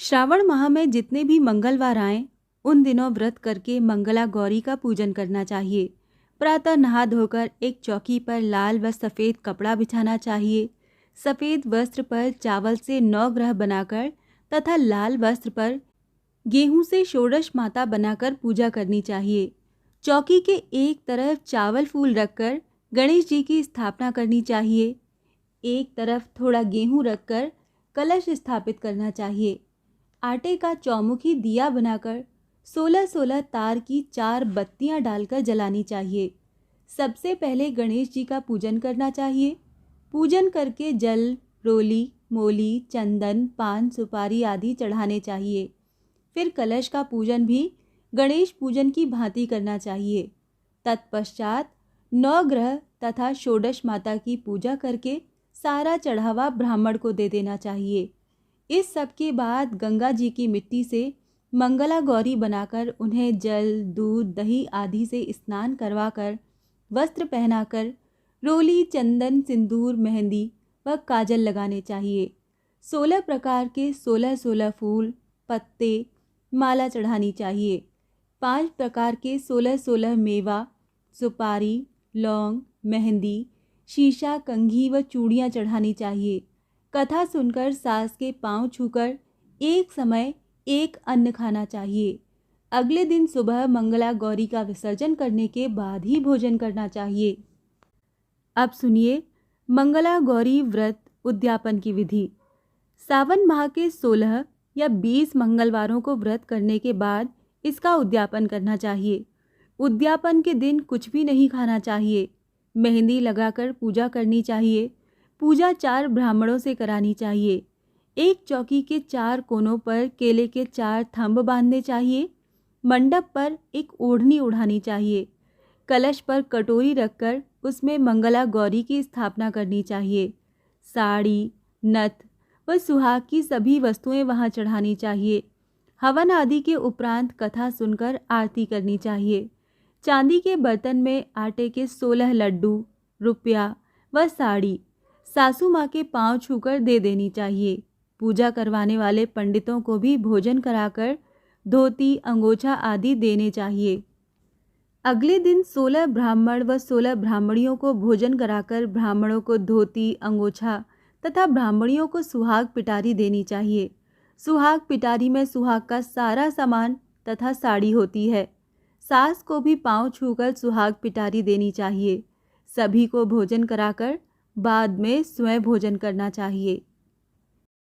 श्रावण माह में जितने भी मंगलवार आएं, उन दिनों व्रत करके मंगला गौरी का पूजन करना चाहिए। प्रातः नहा धोकर एक चौकी पर लाल व सफ़ेद कपड़ा बिछाना चाहिए। सफ़ेद वस्त्र पर चावल से 9 ग्रह बनाकर तथा लाल वस्त्र पर गेहूं से षोडश माता बनाकर पूजा करनी चाहिए। चौकी के एक तरफ चावल फूल रखकर गणेश जी की स्थापना करनी चाहिए। एक तरफ थोड़ा गेहूं रखकर कलश स्थापित करना चाहिए। आटे का चौमुखी दिया बनाकर 16-16 तार की 4 बत्तियां डालकर जलानी चाहिए। सबसे पहले गणेश जी का पूजन करना चाहिए। पूजन करके जल, रोली, मोली, चंदन, पान, सुपारी आदि चढ़ाने चाहिए। फिर कलश का पूजन भी गणेश पूजन की भांति करना चाहिए। तत्पश्चात 9 ग्रह तथा षोडश माता की पूजा करके सारा चढ़ावा ब्राह्मण को दे देना चाहिए। इस सब के बाद गंगा जी की मिट्टी से मंगला गौरी बनाकर उन्हें जल, दूध, दही आदि से स्नान करवाकर वस्त्र पहनाकर रोली, चंदन, सिंदूर, मेहंदी व काजल लगाने चाहिए। 16 प्रकार के 16-16 फूल, पत्ते, माला चढ़ानी चाहिए। 5 प्रकार के 16-16 मेवा, सुपारी, लौंग, मेहंदी, शीशा, कंघी व चूड़ियाँ चढ़ानी चाहिए। कथा सुनकर सास के पांव छूकर एक समय एक अन्न खाना चाहिए। अगले दिन सुबह मंगला गौरी का विसर्जन करने के बाद ही भोजन करना चाहिए। अब सुनिए मंगला गौरी व्रत उद्यापन की विधि। सावन माह के 16 या 20 मंगलवारों को व्रत करने के बाद इसका उद्यापन करना चाहिए। उद्यापन के दिन कुछ भी नहीं खाना चाहिए। मेहंदी लगाकर पूजा करनी चाहिए। पूजा 4 ब्राह्मणों से करानी चाहिए। एक चौकी के 4 कोनों पर केले के 4 थंब बांधने चाहिए। मंडप पर एक ओढ़नी उड़ानी चाहिए। कलश पर कटोरी रखकर उसमें मंगला गौरी की स्थापना करनी चाहिए। साड़ी, नथ व सुहाग की सभी वस्तुएं वहां चढ़ानी चाहिए। हवन आदि के उपरांत कथा सुनकर आरती करनी चाहिए। चांदी के बर्तन में आटे के 16 लड्डू, रुपया व साड़ी सासू माँ के पांव छूकर दे देनी चाहिए। पूजा करवाने वाले पंडितों को भी भोजन कराकर धोती, अंगोछा आदि देने चाहिए। अगले दिन 16 ब्राह्मण व 16 ब्राह्मणियों को भोजन कराकर ब्राह्मणों को धोती, अंगोछा तथा ब्राह्मणियों को सुहाग पिटारी देनी चाहिए। सुहाग पिटारी में सुहाग का सारा सामान तथा साड़ी होती है। सास को भी पांव छूकर सुहाग पिटारी देनी चाहिए। सभी को भोजन कराकर बाद में स्वयं भोजन करना चाहिए।